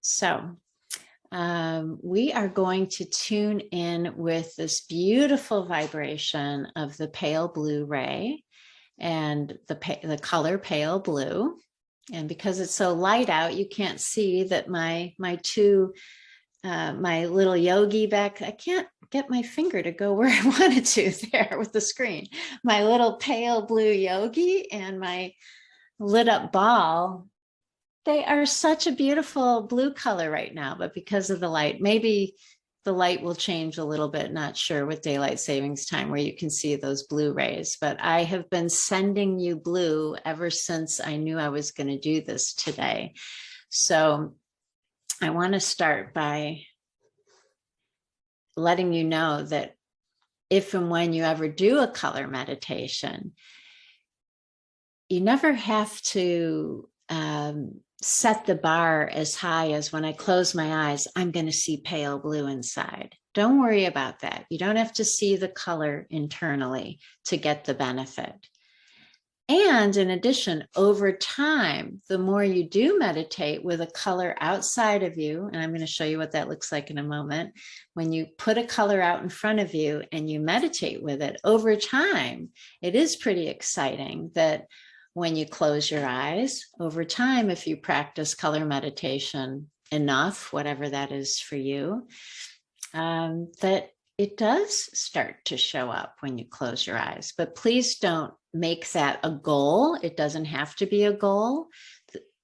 So we are going to tune in with this beautiful vibration of the pale blue ray and the color pale blue. And because it's so light out, you can't see that my little yogi back, I can't get my finger to go where I wanted to there with the screen. My little pale blue yogi and my lit up ball, they are such a beautiful blue color right now, but because of the light, maybe the light will change a little bit, not sure with daylight savings time where you can see those blue rays, but I have been sending you blue ever since I knew I was going to do this today. So I want to start by letting you know that if and when you ever do a color meditation, you never have to set the bar as high as when I close my eyes, I'm going to see pale blue inside. Don't worry about that. You don't have to see the color internally to get the benefit. And in addition, over time, the more you do meditate with a color outside of you, and I'm going to show you what that looks like in a moment, when you put a color out in front of you and you meditate with it, over time, it is pretty exciting that when you close your eyes, over time, if you practice color meditation enough, whatever that is for you, that it does start to show up when you close your eyes. But please don't make that a goal. It doesn't have to be a goal.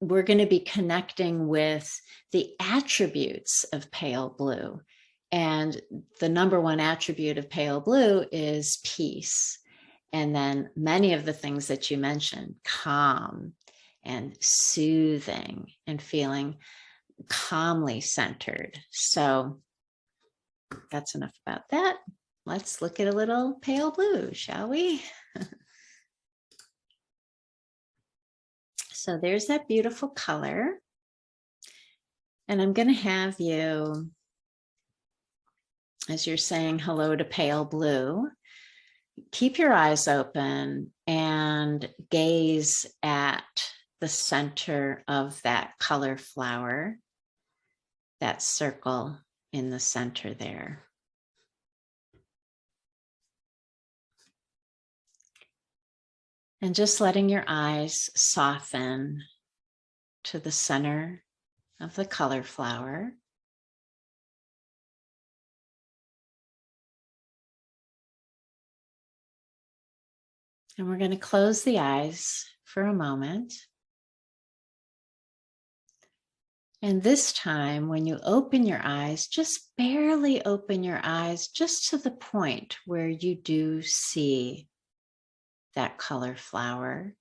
We're going to be connecting with the attributes of pale blue. And the number one attribute of pale blue is peace. And then many of the things that you mentioned, calm and soothing and feeling calmly centered. So that's enough about that. Let's look at a little pale blue, shall we? So there's that beautiful color. And I'm going to have you, as you're saying hello to pale blue, keep your eyes open and gaze at the center of that color flower, that circle in the center there. And just letting your eyes soften to the center of the color flower. And we're going to close the eyes for a moment. And this time, when you open your eyes, just barely open your eyes just to the point where you do see that color flower.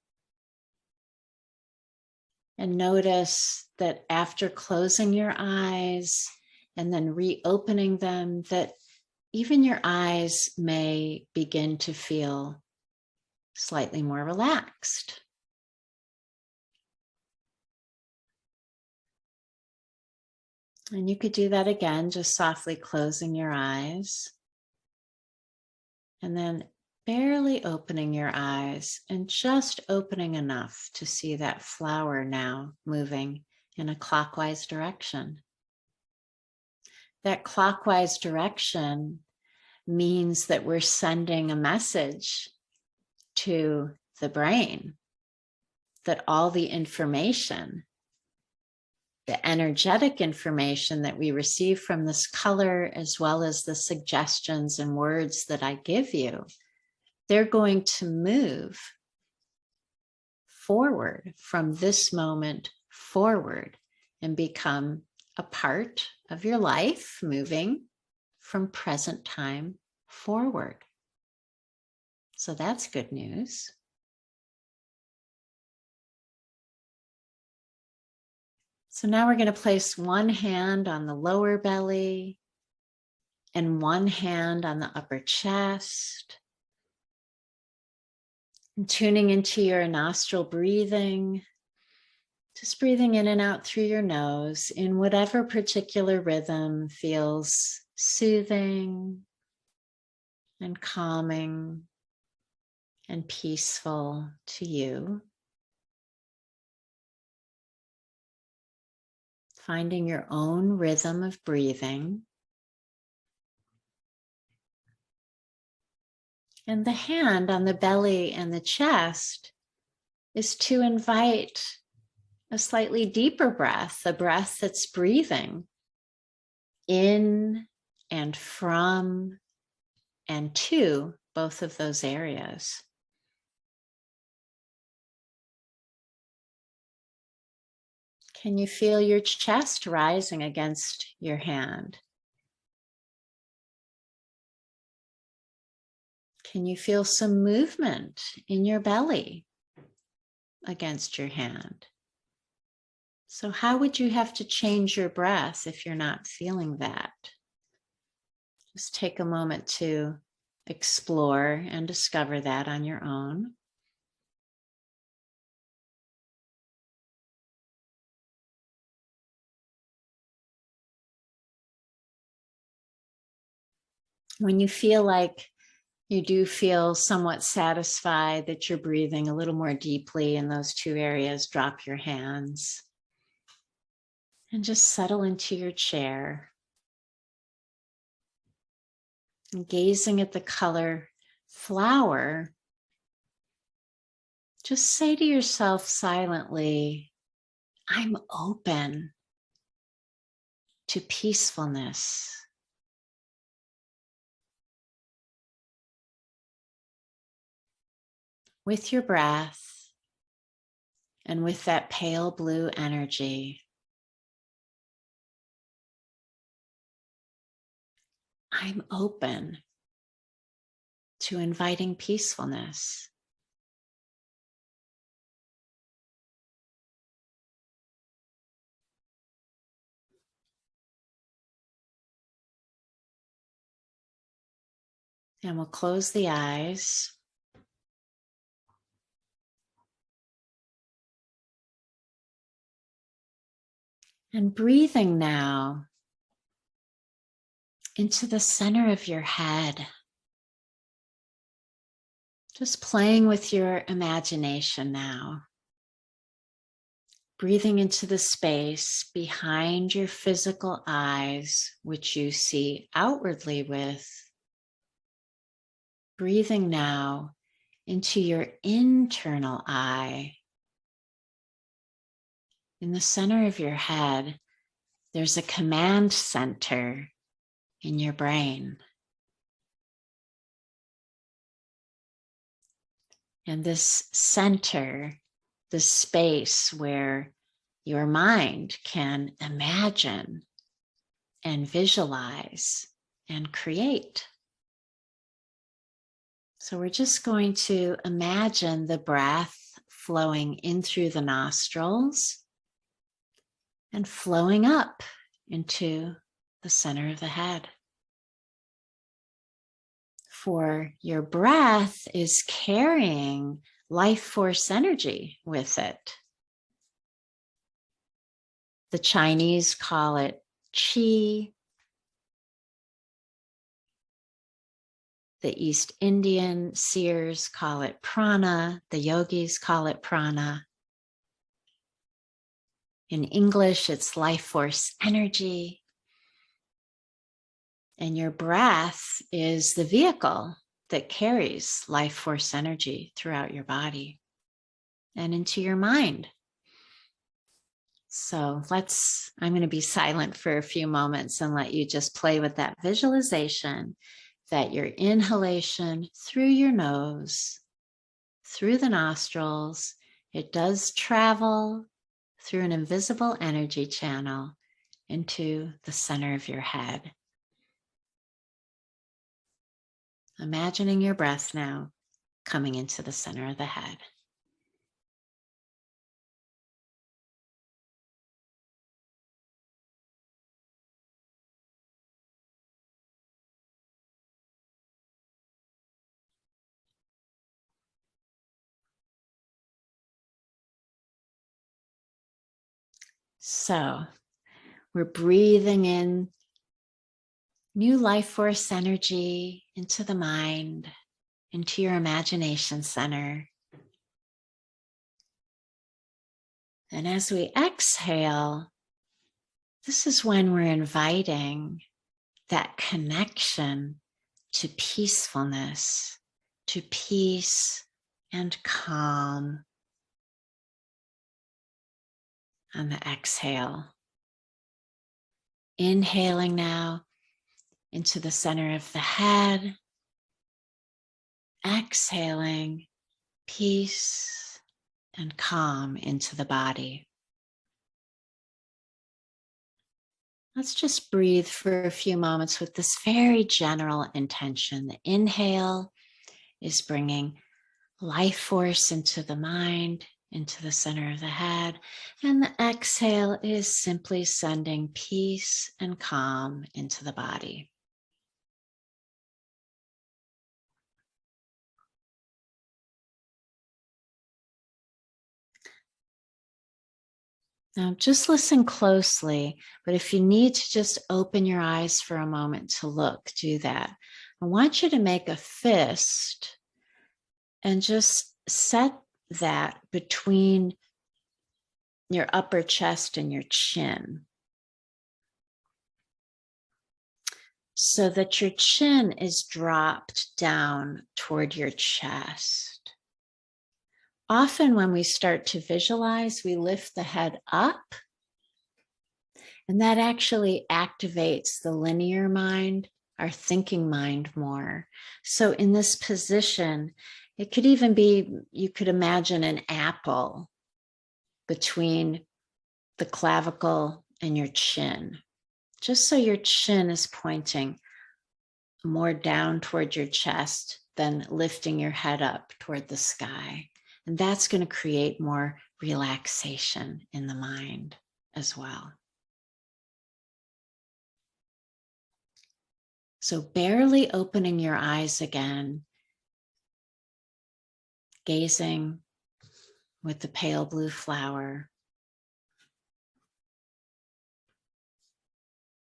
And notice that after closing your eyes and then reopening them, that even your eyes may begin to feel slightly more relaxed. And you could do that again, just softly closing your eyes and then barely opening your eyes and just opening enough to see that flower now moving in a clockwise direction. That clockwise direction means that we're sending a message to the brain that all the information, the energetic information that we receive from this color, as well as the suggestions and words that I give you, they're going to move forward from this moment forward and become a part of your life, moving from present time forward. So that's good news. So now we're going to place one hand on the lower belly and one hand on the upper chest. And tuning into your nostril breathing, just breathing in and out through your nose in whatever particular rhythm feels soothing and calming and peaceful to you. finding your own rhythm of breathing. And the hand on the belly and the chest is to invite a slightly deeper breath, a breath that's breathing in and from and to both of those areas. Can you feel your chest rising against your hand? Can you feel some movement in your belly against your hand? So how would you have to change your breath if you're not feeling that? Just take a moment to explore and discover that on your own. When you feel like you do feel somewhat satisfied that you're breathing a little more deeply in those two areas, drop your hands and just settle into your chair. And gazing at the color flower, just say to yourself silently, I'm open to peacefulness. With your breath and with that pale blue energy, I'm open to inviting peacefulness. And we'll close the eyes. And breathing now into the center of your head. Just playing with your imagination now. Breathing into the space behind your physical eyes, which you see outwardly with. Breathing now into your internal eye. In the center of your head, there's a command center in your brain. And this center, the space where your mind can imagine and visualize and create. So we're just going to imagine the breath flowing in through the nostrils and flowing up into the center of the head. For your breath is carrying life force energy with it. The Chinese call it qi. The East Indian seers call it prana. The yogis call it prana. In English, it's life force energy. And your breath is the vehicle that carries life force energy throughout your body and into your mind. So I'm going to be silent for a few moments and let you just play with that visualization that your inhalation through your nose, through the nostrils, it does travel through an invisible energy channel into the center of your head. Imagining your breath now coming into the center of the head. So we're breathing in new life force energy into the mind, into your imagination center. And as we exhale, This is when we're inviting that connection to peacefulness, to peace and calm on the exhale. Inhaling now into the center of the head. Exhaling peace and calm into the body. Let's just breathe for a few moments with this very general intention. The inhale is bringing life force into the mind, into the center of the head, and the exhale is simply sending peace and calm into the body. Now, just listen closely, but if you need to just open your eyes for a moment to look, do that. I want you to make a fist and just set that between your upper chest and your chin so that your chin is dropped down toward your chest. Often when we start to visualize, we lift the head up, and that actually activates the linear mind, our thinking mind more. So in this position, it could even be, you could imagine an apple between the clavicle and your chin, just so your chin is pointing more down toward your chest than lifting your head up toward the sky. And that's going to create more relaxation in the mind as well. So barely opening your eyes again, gazing with the pale blue flower,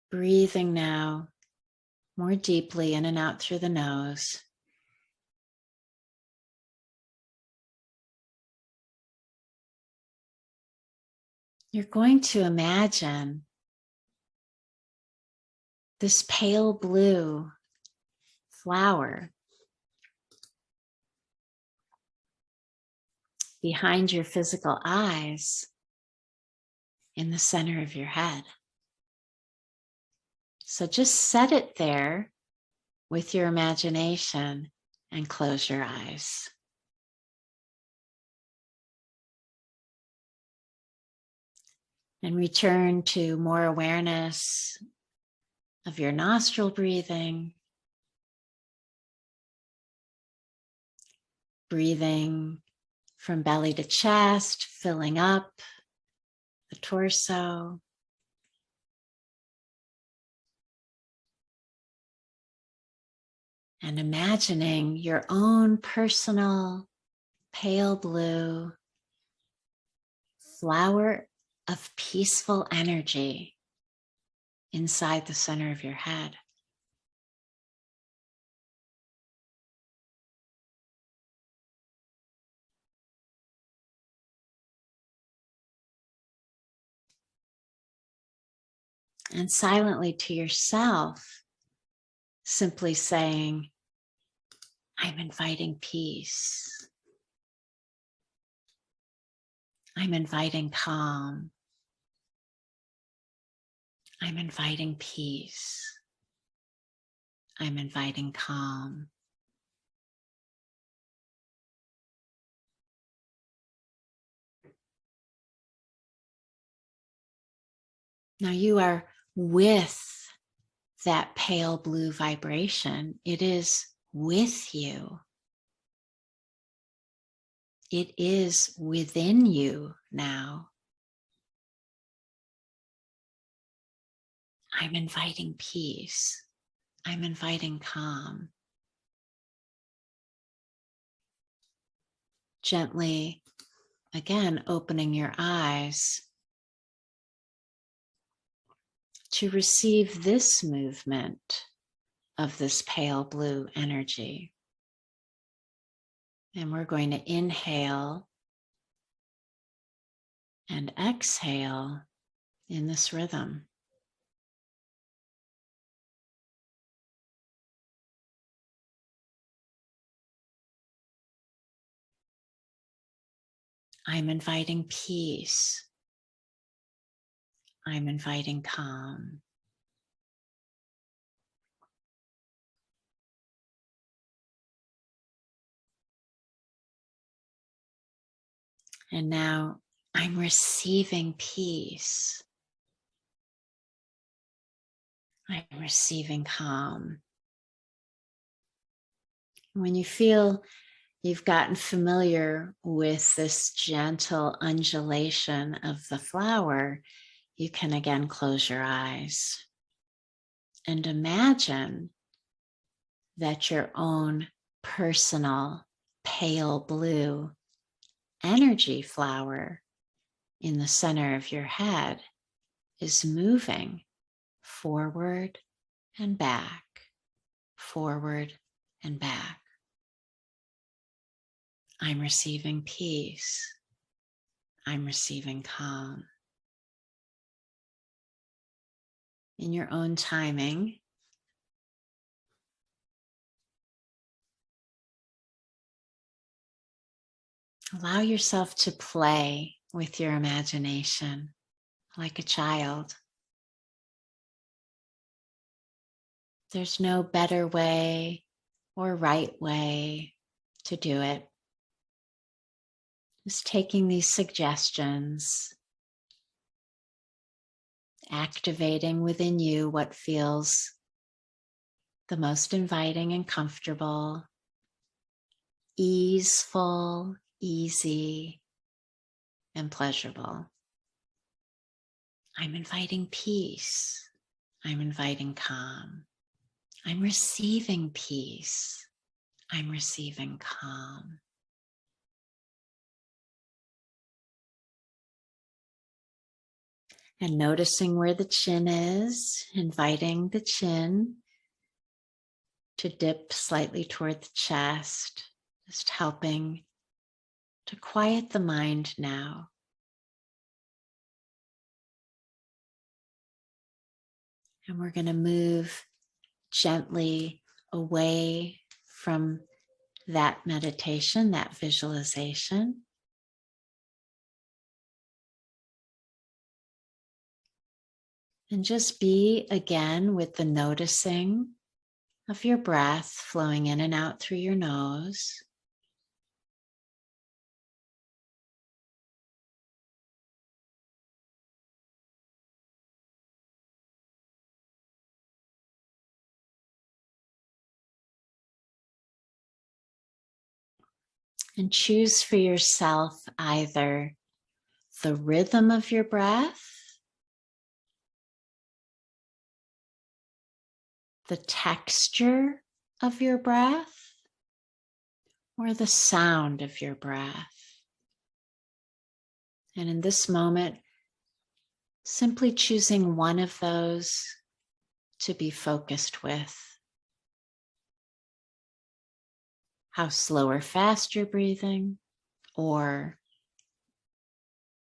breathing now more deeply in and out through the nose. You're going to imagine this pale blue flower behind your physical eyes in the center of your head. So just set it there with your imagination and close your eyes. And return to more awareness of your nostril breathing. Breathing from belly to chest, filling up the torso. And imagining your own personal pale blue flower of peaceful energy inside the center of your head. And silently to yourself, simply saying, I'm inviting peace. I'm inviting calm. I'm inviting peace. I'm inviting calm. Now you are with that pale blue vibration. It is with you. It is within you now. I'm inviting peace. I'm inviting calm. Gently, again, opening your eyes to receive this movement of this pale blue energy. And we're going to inhale and exhale in this rhythm. I'm inviting peace. I'm inviting calm. And now I'm receiving peace. I'm receiving calm. When you feel you've gotten familiar with this gentle undulation of the flower, you can again close your eyes and imagine that your own personal pale blue energy flower in the center of your head is moving forward and back, forward and back. I'm receiving peace. I'm receiving calm. In your own timing, allow yourself to play with your imagination like a child. There's no better way or right way to do it. Just taking these suggestions, activating within you what feels the most inviting and comfortable, easeful, easy, and pleasurable. I'm inviting peace. I'm inviting calm. I'm receiving peace. I'm receiving calm. And noticing where the chin is, inviting the chin to dip slightly toward the chest, just helping to quiet the mind now. And we're going to move gently away from that meditation, that visualization. And just be again with the noticing of your breath flowing in and out through your nose. And choose for yourself either the rhythm of your breath, the texture of your breath, or the sound of your breath. And in this moment, simply choosing one of those to be focused with. How slow or fast you're breathing, or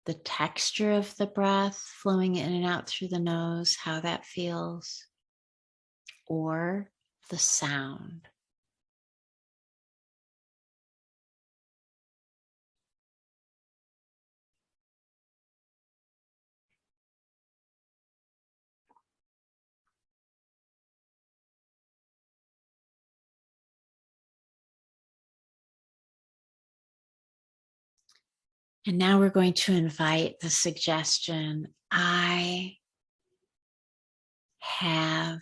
the texture of the breath flowing in and out through the nose, how that feels, or the sound. And now we're going to invite the suggestion, I have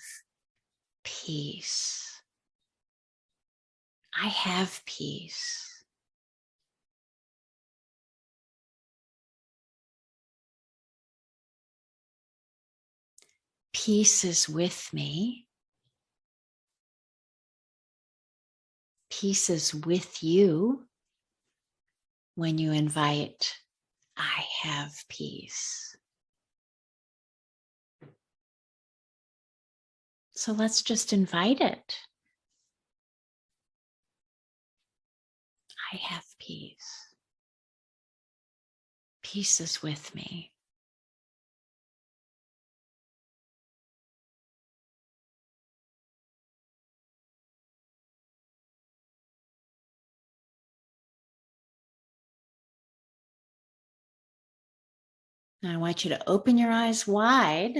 peace. I have peace. Peace is with me. Peace is with you when you invite, I have peace. So let's just invite it. I have peace. Peace is with me. And I want you to open your eyes wide.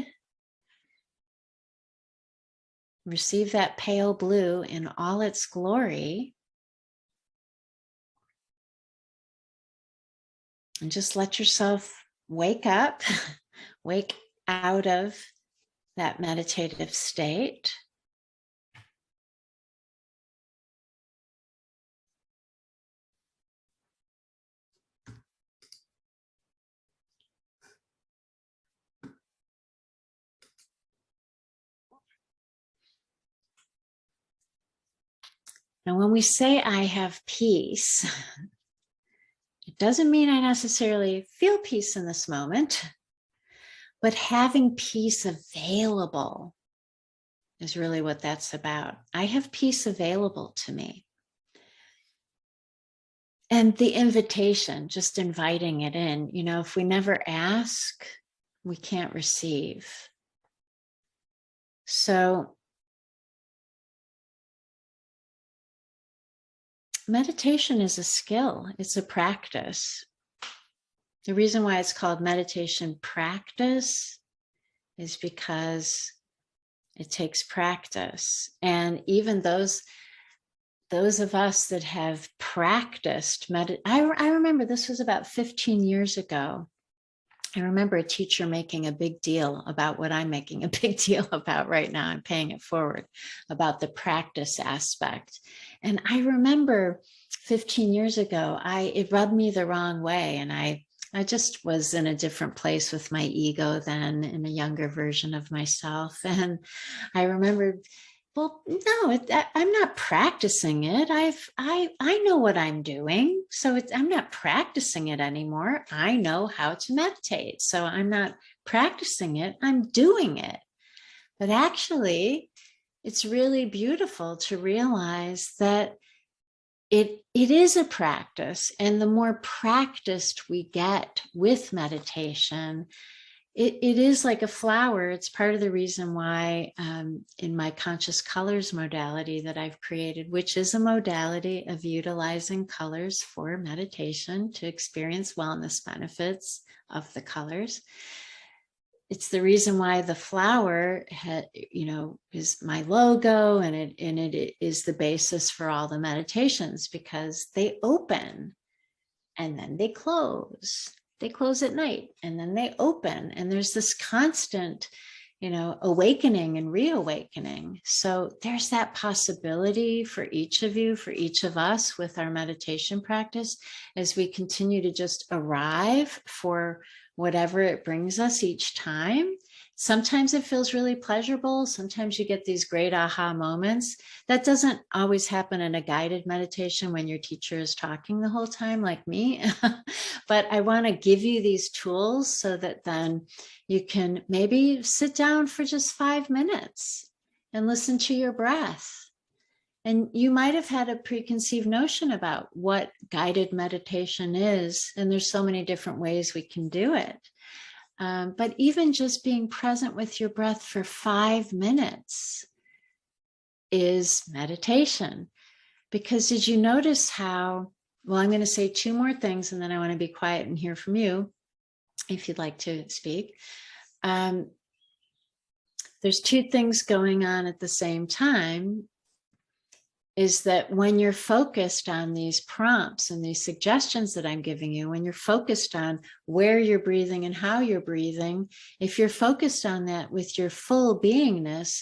Receive that pale blue in all its glory. And just let yourself wake up, wake out of that meditative state. Now, when we say I have peace, it doesn't mean I necessarily feel peace in this moment, but having peace available is really what that's about. I have peace available to me. And the invitation, just inviting it in, if we never ask, we can't receive. So meditation is a skill, it's a practice. The reason why it's called meditation practice is because it takes practice. And even those of us that have practiced I remember this was about 15 years ago. I remember a teacher making a big deal about what I'm making a big deal about right now. I'm paying it forward about the practice aspect. And I remember 15 years ago, it rubbed me the wrong way. And I just was in a different place with my ego then, in a younger version of myself. And I remember, well, no, I'm not practicing it. I know what I'm doing. So I'm not practicing it anymore. I know how to meditate. So I'm not practicing it. I'm doing it. But actually, it's really beautiful to realize that it is a practice. And the more practiced we get with meditation, it is like a flower. It's part of the reason why in my conscious colors modality that I've created, which is a modality of utilizing colors for meditation to experience wellness benefits of the colors. It's the reason why the flower is my logo, and it is the basis for all the meditations, because they open and then they close. They close at night and then they open, and there's this constant, awakening and reawakening. So there's that possibility for each of you, for each of us with our meditation practice, as we continue to just arrive for whatever it brings us each time. Sometimes it feels really pleasurable. Sometimes you get these great aha moments. That doesn't always happen in a guided meditation when your teacher is talking the whole time, like me. But I want to give you these tools so that then you can maybe sit down for just 5 minutes and listen to your breath. And you might have had a preconceived notion about what guided meditation is, and there's so many different ways we can do it. But even just being present with your breath for 5 minutes is meditation. Because did you notice how, well, I'm going to say 2 more things, and then I want to be quiet and hear from you if you'd like to speak. There's 2 things going on at the same time. Is that when you're focused on these prompts and these suggestions that I'm giving you, when you're focused on where you're breathing and how you're breathing, if you're focused on that with your full beingness,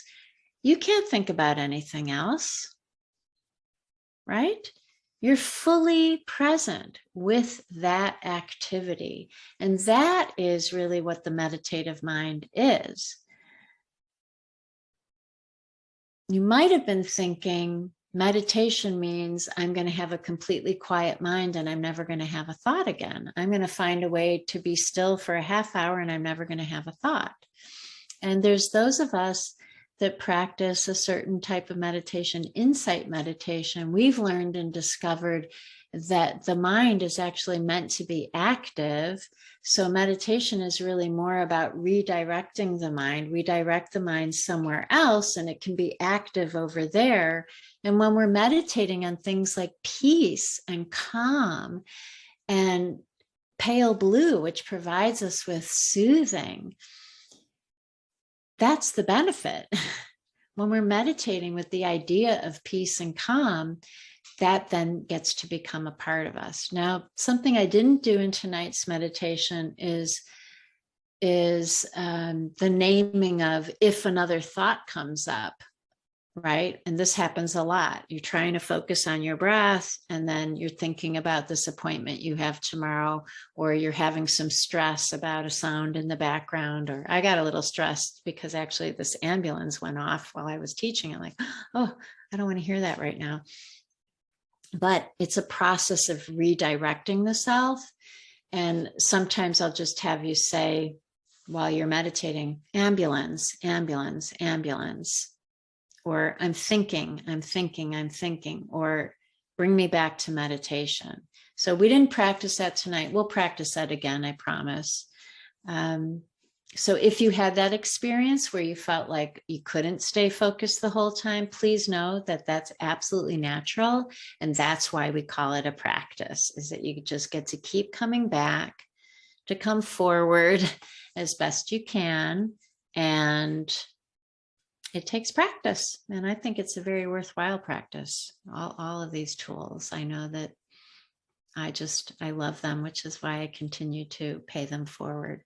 you can't think about anything else, right? You're fully present with that activity. And that is really what the meditative mind is. You might have been thinking, meditation means I'm going to have a completely quiet mind and I'm never going to have a thought again. I'm going to find a way to be still for a half hour and I'm never going to have a thought. And there's those of us that practice a certain type of meditation, insight meditation. We've learned and discovered that the mind is actually meant to be active. So meditation is really more about redirecting the mind. We direct the mind somewhere else and it can be active over there. And when we're meditating on things like peace and calm and pale blue, which provides us with soothing. That's the benefit. When we're meditating with the idea of peace and calm, that then gets to become a part of us. Now, something I didn't do in tonight's meditation is the naming of if another thought comes up, right? And this happens a lot. You're trying to focus on your breath, and then you're thinking about this appointment you have tomorrow, or you're having some stress about a sound in the background. Or I got a little stressed because actually this ambulance went off while I was teaching. I'm like, oh, I don't want to hear that right now. But it's a process of redirecting the self. And sometimes I'll just have you say, while you're meditating, ambulance, ambulance, ambulance. Or I'm thinking, or bring me back to meditation. So we didn't practice that tonight. We'll practice that again, I promise. So if you had that experience where you felt like you couldn't stay focused the whole time, please know that that's absolutely natural. And that's why we call it a practice, is that you just get to keep coming back, to come forward as best you can. And it takes practice. And I think it's a very worthwhile practice. All of these tools, I know that I love them, which is why I continue to pay them forward.